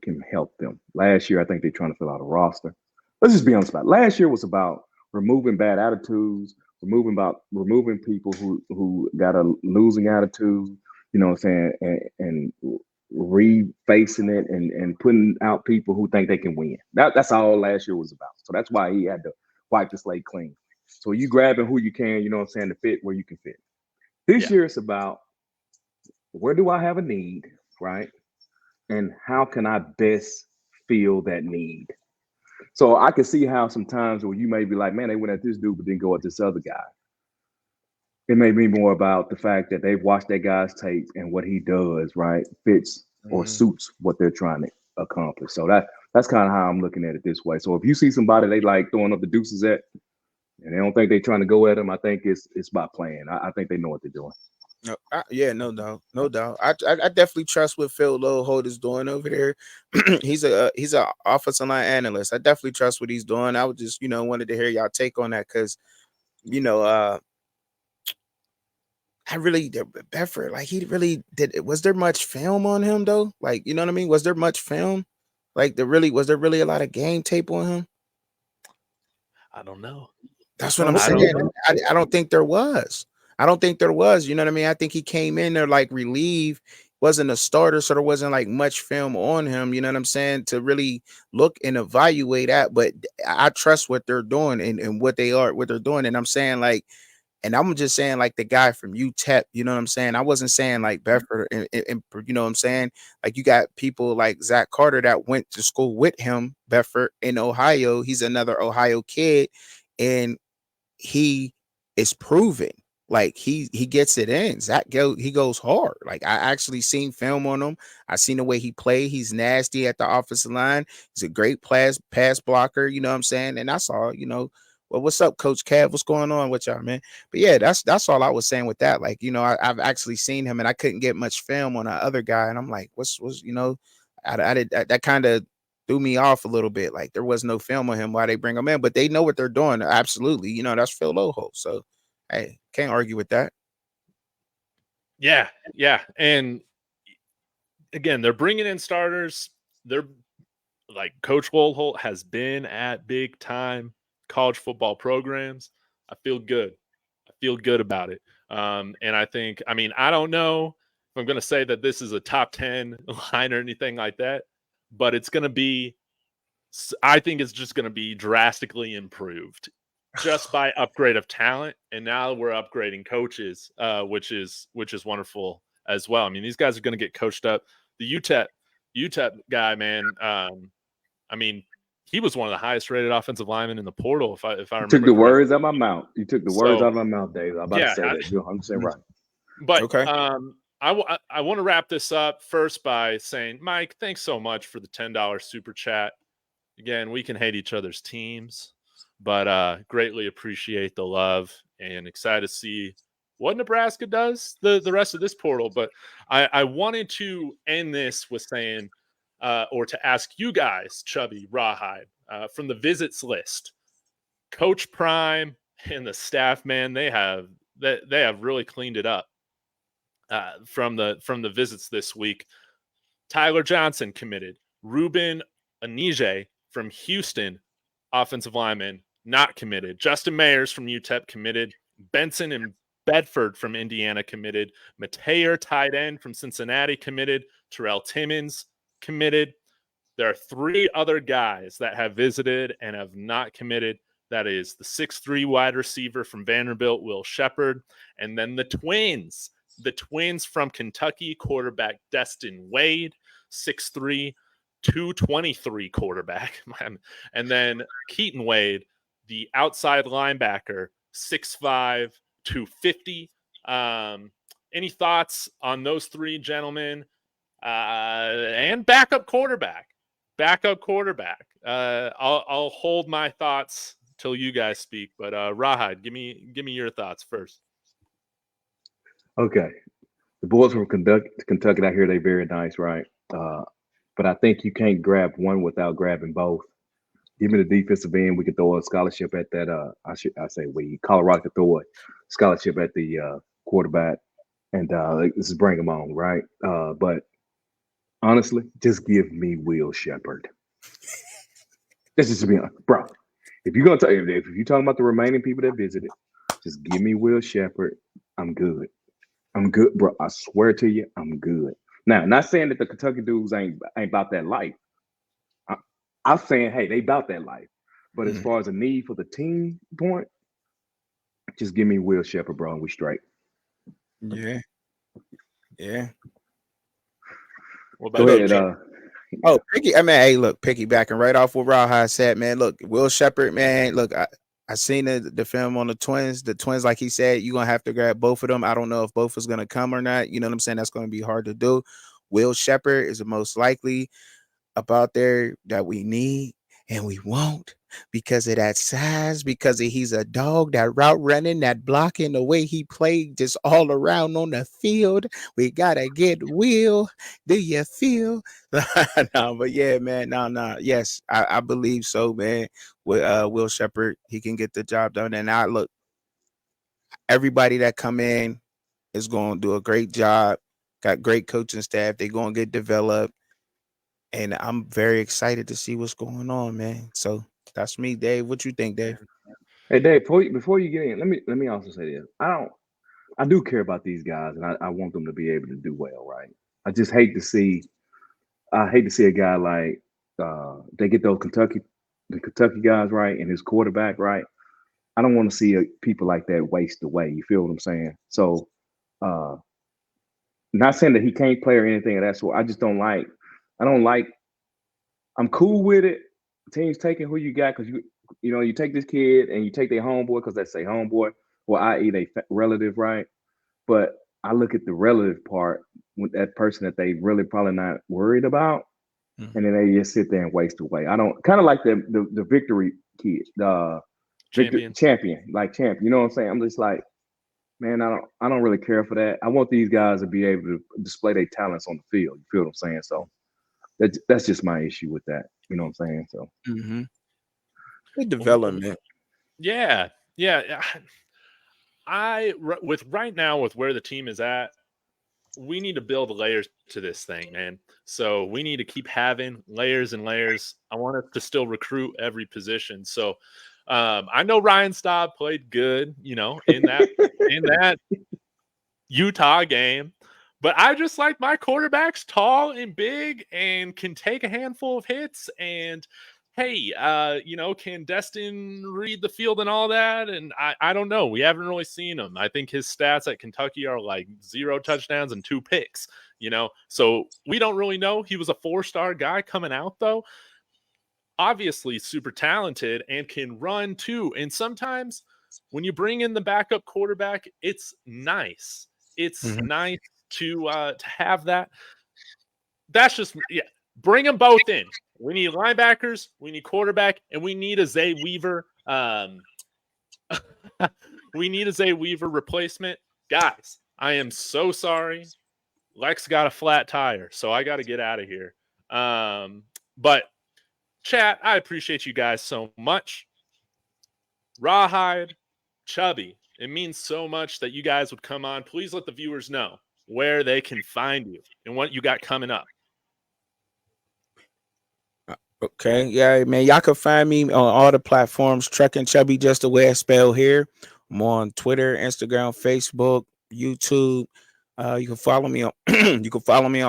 Speaker 3: can help them. Last year, I think they're trying to fill out a roster. Let's just be honest about it. Last year was about removing bad attitudes, removing people who got a losing attitude, and refacing it and putting out people who think they can win. That's all last year was about. So that's why he had to wipe the slate clean. So you grabbing who you can, to fit where you can fit. This year it's about, where do I have a need, right? And how can I best fill that need? So I can see how sometimes where you may be like, man, they went at this dude, but didn't go at this other guy. It may be more about the fact that they've watched that guy's tape and what he does, right, fits or suits what they're trying to accomplish. So that's That's kind of how I'm looking at it this way. So if you see somebody they like throwing up the deuces at, and they don't think they're trying to go at them, I think it's about playing. I think they know what they're doing.
Speaker 2: No, yeah, no doubt, no doubt. I definitely trust what Phil Lowehold is doing over there. he's a offensive line analyst. I definitely trust what he's doing. I would just wanted to hear y'all take on that because I really Bedford like he really did. Was there much film on him though? Like you know what I mean? Was there much film? Like was there really a lot of game tape on him?
Speaker 1: I don't know.
Speaker 2: That's what I'm saying. I don't think there was. I don't think there was. You know what I mean? I think he came in there like relieved, wasn't a starter, so there wasn't like much film on him. You know what I'm saying? To really look and evaluate that. But I trust what they're doing and what they're doing. And I'm saying like, and I'm just saying like the guy from UTEP. You know what I'm saying? I wasn't saying like Bedford. And you know what I'm saying? Like you got people like Zach Carter that went to school with him, Bedford in Ohio. He's another Ohio kid, and he is proven. Like he gets it in. He goes hard. Like I actually seen film on him. I seen the way he played. He's nasty at the offensive line. He's a great pass blocker. You know what I'm saying? And that's all. Well, what's up, Coach Cav? What's going on with y'all, man? But yeah, that's all I was saying with that. Like I've actually seen him, and I couldn't get much film on that other guy, and I'm like, what's I did that kind of threw me off a little bit. Like there was no film on him. Why they bring him in? But they know what they're doing. Absolutely. That's Phil Lowehold. So. Hey, can't argue with that.
Speaker 1: Yeah. And again, they're bringing in starters. They're like Coach Lowehold has been at big time college football programs. I feel good. About it. And I think, I don't know if I'm going to say that this is a top 10 line or anything like that, but I think it's just going to be drastically improved. Just by upgrade of talent, and now we're upgrading coaches, which is wonderful as well. These guys are going to get coached up. The UTEP guy, man. He was one of the highest rated offensive linemen in the portal. If I remember,
Speaker 3: you took the words out of my mouth. You took the words out of my mouth, Dave. I'm about to say that. You're 100% right.
Speaker 1: But
Speaker 2: okay.
Speaker 1: I want to wrap this up first by saying, Mike, thanks so much for the $10 super chat. Again, we can hate each other's teams, but greatly appreciate the love and excited to see what Nebraska does the rest of this portal. But I wanted to end this with saying, or to ask you guys, Chubby, RawHide, from the visits list, Coach Prime and the staff, man, they have really cleaned it up from the visits this week. Tyler Johnson committed. Ruben Anije from Houston, offensive lineman, not committed. Justin Mayers from UTEP committed. Benson and Bedford from Indiana committed. Mateer, tight end from Cincinnati, committed. Terrell Timmons committed. There are 3 other guys that have visited and have not committed. That is the 6'3" wide receiver from Vanderbilt, Will Shepard, and then the twins from Kentucky, quarterback Destin Wade, 6'3", 223 quarterback, and then Keaton Wade, the outside linebacker, 6'5", 250. Any thoughts on those 3 gentlemen? And backup quarterback. I'll hold my thoughts till you guys speak, but RawHide, give me your thoughts first.
Speaker 3: Okay, the boys from Kentucky out here, they very nice, right? But I think you can't grab one without grabbing both. Give me the defensive end. We could throw a scholarship at that. Colorado could throw a scholarship at the quarterback, and let's just bring them on, right? But honestly, just give me Will Shepard. Let's just be honest, bro. If you're talking about the remaining people that visited, just give me Will Shepard. I'm good, bro. I swear to you, I'm good. Now, not saying that the Kentucky dudes ain't about that life. I'm saying, hey, they about that life. But as far as a need for the team point, just give me Will Shepard, bro, and we straight.
Speaker 2: Yeah.
Speaker 1: What
Speaker 3: Go
Speaker 1: about
Speaker 3: ahead.
Speaker 2: Picky. Hey, look, piggybacking right off what RawHide said, man. Look, Will Shepard, man. Look, I seen the film on the twins. The twins, like he said, you're gonna have to grab both of them. I don't know if both is gonna come or not. You know what I'm saying? That's gonna be hard to do. Will Shepard is the most likely. up out there that we need and we won't because of that size, because he's a dog, that route running, that blocking, the way he played just all around on the field. We gotta get Will. Do you feel? No, but yeah, man. No. Yes, I believe so, man. With Will Shepherd, he can get the job done. And I look, everybody that come in is going to do a great job. Got great coaching staff. They're going to get developed. And I'm very excited to see what's going on, man. So that's me, Dave. What you think, Dave?
Speaker 3: Hey Dave, before you get in, let me also say this. I do care about these guys, and I want them to be able to do well, right? I just hate to see a guy like they get the Kentucky guys right, and his quarterback right. I don't want to see people like that waste away. You feel what I'm saying? So, not saying that he can't play or anything of that sort. I just don't like. I don't like. I'm cool with it. Teams taking who you got because you take this kid and you take their homeboy because they say homeboy, or i.e. they relative, right? But I look at the relative part with that person that they really probably not worried about, and then they just sit there and waste away. I don't kind of like the victory kid, the champion. You know what I'm saying? I'm just like, man, I don't really care for that. I want these guys to be able to display their talents on the field. You feel what I'm saying? So that's just my issue with that. You know what I'm saying? So
Speaker 2: good development.
Speaker 1: Yeah. With right now with where the team is at, we need to build layers to this thing, man. So we need to keep having layers and layers. I want us to still recruit every position. So I know Ryan Staub played good, in that Utah game, but I just like my quarterbacks tall and big and can take a handful of hits. And hey, can Destin read the field and all that? And I don't know. We haven't really seen him. I think his stats at Kentucky are like 0 touchdowns and 2 picks, So we don't really know. He was a 4-star guy coming out, though. Obviously super talented and can run too. And sometimes when you bring in the backup quarterback, it's nice. It's nice to have that. That's just, bring them both in. We need linebackers, we need quarterback, and we need a Zay Weaver. We need a Zay Weaver replacement. Guys, I am so sorry. Lex got a flat tire, so I got to get out of here. But chat, I appreciate you guys so much. RawHide, Chubby, it means so much that you guys would come on. Please let the viewers know where they can find you and what you got coming up.
Speaker 2: Okay, yeah, man. Y'all can find me on all the platforms. TruckinChubbzy, just the way it's spelled here. I'm on Twitter, Instagram, Facebook, YouTube. You can follow me on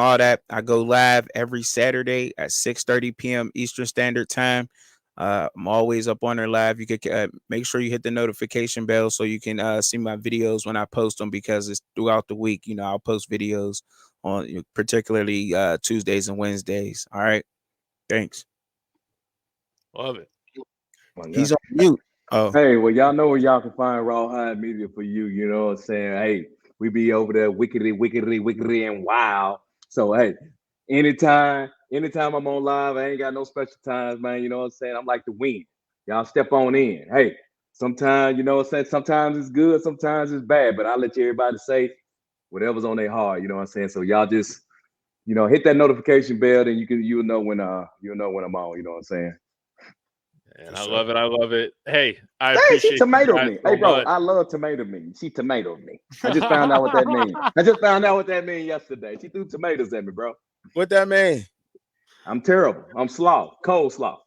Speaker 2: all that. I go live every Saturday at 6:30 p.m. Eastern Standard Time. I'm always up on there live. You could make sure you hit the notification bell so you can see my videos when I post them, because it's throughout the week. I'll post videos on particularly Tuesdays and Wednesdays. All right, thanks.
Speaker 1: Love it.
Speaker 2: He's on mute. Oh,
Speaker 3: hey, well, y'all know where y'all can find RawHideMedia4U. You know what I'm saying? Hey, we be over there wickedy, and wow. So hey, anytime I'm on live, I ain't got no special times, man. You know what I'm saying? I'm like the wind. Y'all step on in. Hey, sometimes, you know what I'm saying? Sometimes it's good, sometimes it's bad, but I'll let everybody say whatever's on their heart. You know what I'm saying? So y'all just, hit that notification bell, then you'll know when I'm on. You know what I'm saying?
Speaker 1: And I love it. I love it. Hey, I appreciate
Speaker 3: she tomatoed me.
Speaker 1: So
Speaker 3: hey, bro,
Speaker 1: much.
Speaker 3: I love tomato meat. She tomatoed me. I just found out what that means. Yesterday. She threw tomatoes at me, bro.
Speaker 2: What that mean?
Speaker 3: I'm terrible. I'm slaw. Cold slaw.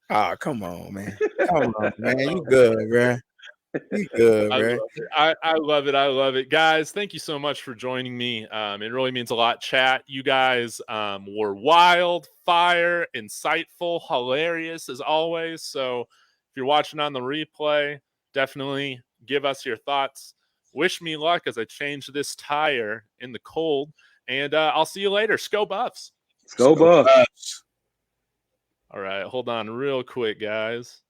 Speaker 2: Oh, come on, man. Come on, man. You good, bro. You good, bro.
Speaker 1: I love it. I love it. Guys, thank you so much for joining me. It really means a lot. Chat, you guys were wild, fire, insightful, hilarious as always. So if you're watching on the replay, definitely give us your thoughts. Wish me luck as I change this tire in the cold. And I'll see you later. Sco Buffs.
Speaker 3: Sco Buffs.
Speaker 1: All right, hold on real quick, guys.